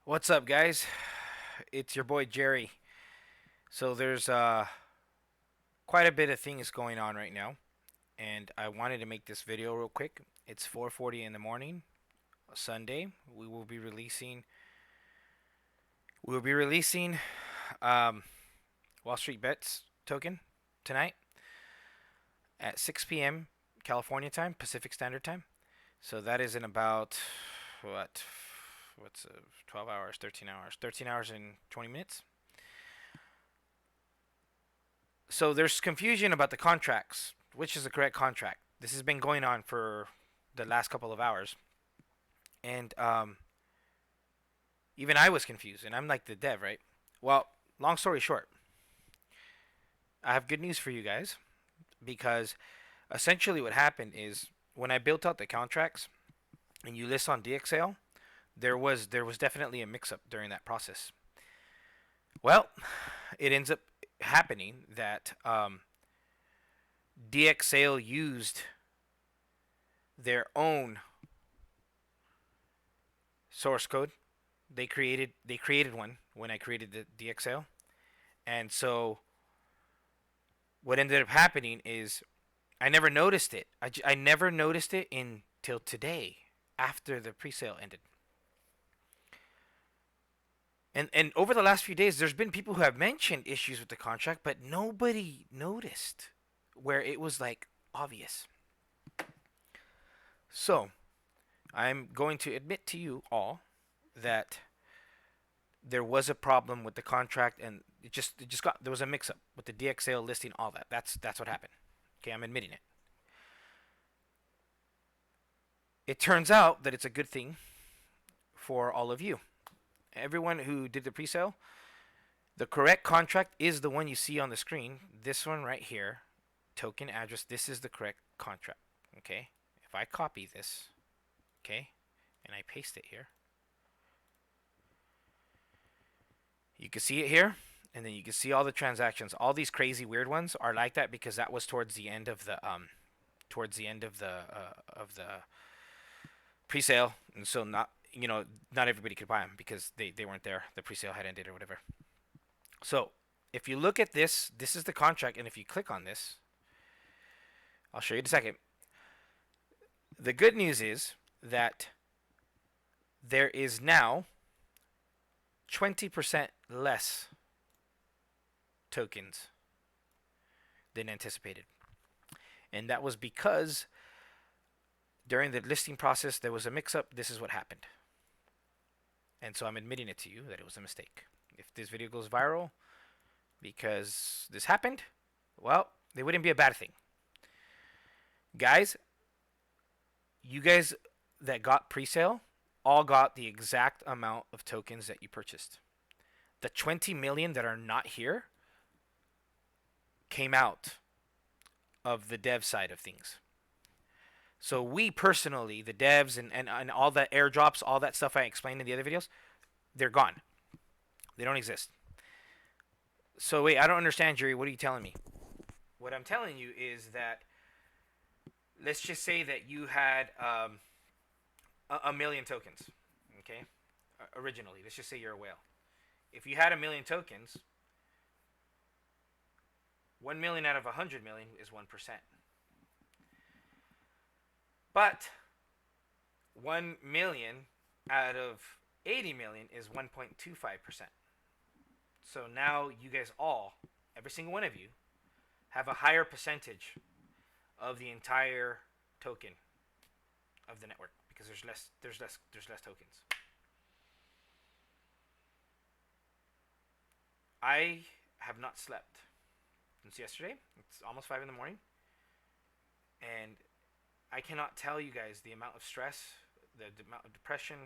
What's up, guys? It's your boy Jerry. So there's quite a bit of things going on right now, and I wanted to make this video real quick. It's 4:40 in the morning, Sunday. We will be releasing um, WallStreetBets token tonight at 6 p.m. California time, Pacific Standard Time. So that is in about what? What's 12 hours, 13 hours, 13 hours and 20 minutes. So there's confusion about the contracts, which is the correct contract. This has been going on for the last couple of hours, and even I was confused, and I'm like the dev, right? Well, long story short, I have good news for you guys because essentially what happened is when I built out the contracts and you list on DxSale, there was definitely a mix-up during that process. Well, it ends up happening that DxSale used their own source code. They created one when I created the DxSale, and so what ended up happening is I never noticed it. I never noticed it until today, after the pre-sale ended. And over the last few days, there's been people who have mentioned issues with the contract, but nobody noticed where it was like obvious. So I'm going to admit to you all that there was a problem with the contract, and it just got there was a mix up with the DxSale listing, all that. That's what happened. Okay, I'm admitting it. It turns out that it's a good thing for all of you. Everyone who did the pre-sale, the correct contract is the one you see on the screen. This one right here, token address. This is the correct contract. Okay, if I copy this, okay, and I paste it here, you can see it here, and then you can see all the transactions. All these crazy weird ones are like that because that was towards the end of the pre-sale, and so not everybody could buy them because they weren't there. The pre-sale had ended or whatever. So if you look at this, this is the contract, and if you click on this, I'll show you in a second. The good news is that there is now 20% less tokens than anticipated. And that was because during the listing process there was a mix up. This is what happened. And so I'm admitting it to you that it was a mistake. If this video goes viral because this happened, well, it wouldn't be a bad thing. Guys, you guys that got pre-sale all got the exact amount of tokens that you purchased. The 20 million that are not here came out of the dev side of things. So we personally, the devs and all the airdrops, all that stuff I explained in the other videos, they're gone. They don't exist. So wait, I don't understand, Jerry. What are you telling me? What I'm telling you is that let's just say that you had a million tokens, okay? Originally, let's just say you're a whale. If you had a million tokens, 1 million out of 100 million is 1%. But 1 million out of 80 million is 1.25%. So now you guys all, every single one of you, have a higher percentage of the entire token of the network because there's less tokens. I have not slept since yesterday. It's almost 5 in the morning, and I cannot tell you guys the amount of stress, the amount of depression,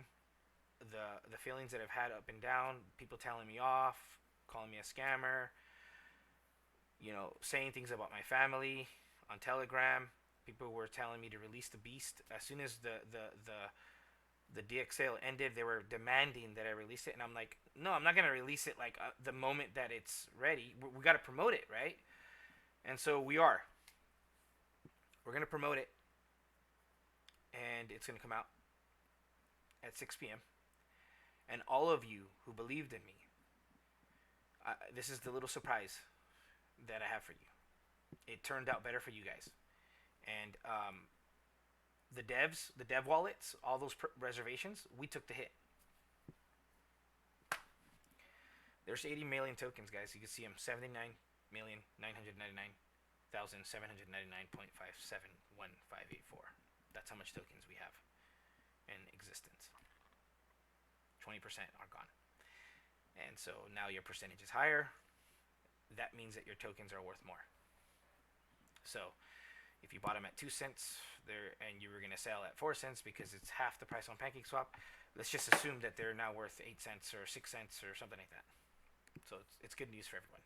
the feelings that I've had up and down. People telling me off, calling me a scammer, saying things about my family on Telegram. People were telling me to release the beast as soon as the DxSale ended. They were demanding that I release it, and I'm like, no, I'm not gonna release it like the moment that it's ready. We got to promote it, right? And so we are. We're gonna promote it, and it's gonna come out at 6 p.m. And all of you who believed in me, this is the little surprise that I have for you. It turned out better for you guys. And the dev wallets, all those reservations, we took the hit. There's 80 million tokens, guys. You can see them: 79,999,799.571,584. That's how much tokens we have in existence. 20% are gone. And so now your percentage is higher. That means that your tokens are worth more. So if you bought them at 2 cents there and you were going to sell at 4 cents because it's half the price on PancakeSwap, let's just assume that they're now worth 8 cents or 6 cents or something like that. So it's good news for everyone.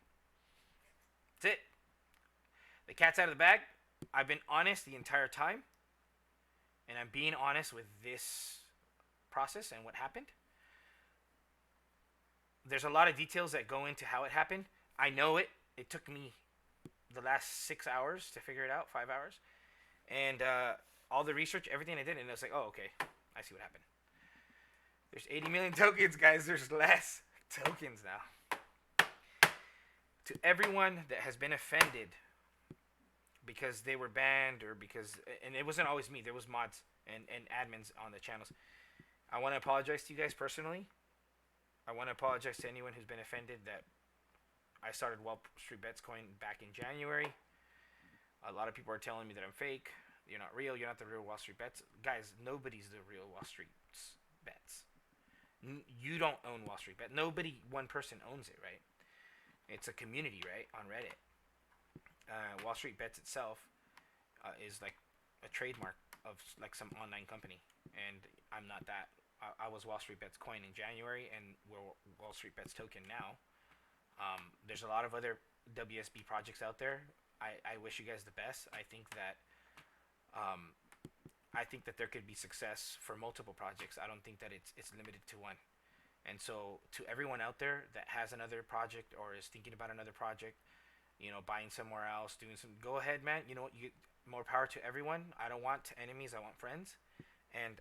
That's it. The cat's out of the bag. I've been honest the entire time. And I'm being honest with this process and what happened. There's a lot of details that go into how it happened. I know it. It took me the last 6 hours to figure it out, 5 hours. And all the research, everything I did, and I was like, oh, okay, I see what happened. There's 80 million tokens, guys. There's less tokens now. To everyone that has been offended because they were banned or because, and it wasn't always me, there was mods and admins on the channels. I want to apologize to you guys personally. I want to apologize to anyone who's been offended that I started WallStreetBets coin back in January. A lot of people are telling me that I'm fake. You're not real. You're not the real WallStreetBets. Guys, nobody's the real WallStreetBets. You don't own WallStreetBets. Nobody, one person owns it, right? It's a community, right, on Reddit. WallStreetBets itself is like a trademark of like some online company, and I'm not that. I was WallStreetBets coin in January, and we're WallStreetBets token now. There's a lot of other WSB projects out there. I wish you guys the best. I think that there could be success for multiple projects. I don't think that it's limited to one. And so to everyone out there that has another project or is thinking about another project, you know, buying somewhere else, doing some, go ahead, man. You know what? You more power to everyone. I don't want enemies. I want friends. And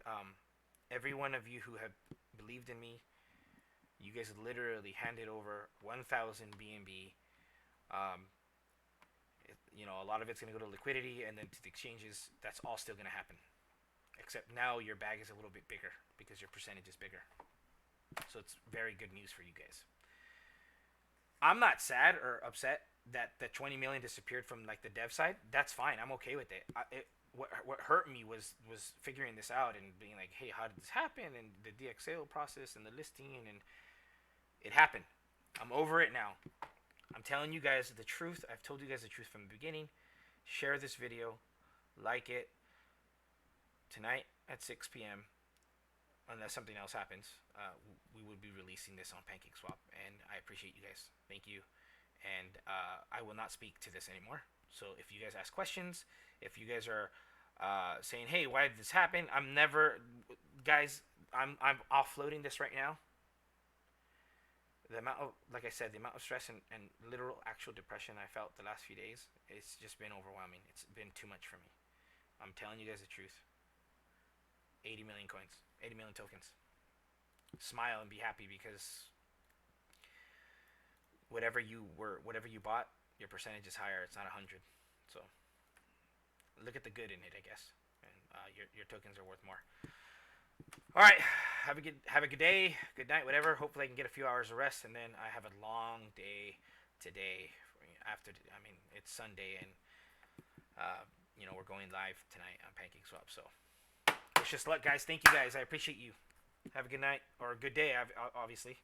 every one of you who have believed in me, you guys literally handed over 1,000 BNB. You know, a lot of it's going to go to liquidity and then to the exchanges. That's all still going to happen. Except now your bag is a little bit bigger because your percentage is bigger. So it's very good news for you guys. I'm not sad or upset that the 20 million disappeared from like the dev side. That's fine. I'm okay with it. What hurt me was figuring this out and being like, hey, how did this happen? And the DxSale process and the listing, and it happened. I'm over it now. I'm telling you guys the truth. I've told you guys the truth from the beginning. Share this video. Like it. Tonight at 6 p.m. unless something else happens, we would be releasing this on PancakeSwap. And I appreciate you guys. Thank you. And I will not speak to this anymore. So if you guys ask questions, if you guys are saying, hey, why did this happen? I'm offloading this right now. The amount of, like I said, the amount of stress and literal actual depression I felt the last few days, it's just been overwhelming. It's been too much for me. I'm telling you guys the truth. 80 million coins, 80 million tokens. Smile and be happy because whatever you bought, your percentage is higher. It's not 100. So look at the good in it, I guess. And your tokens are worth more. All right, have a good day, good night, whatever. Hopefully I can get a few hours of rest, and then I have a long day today. It's Sunday, and we're going live tonight on PancakeSwap. So wish us luck, guys. Thank you, guys. I appreciate you. Have a good night or a good day, obviously.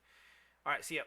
All right, see ya.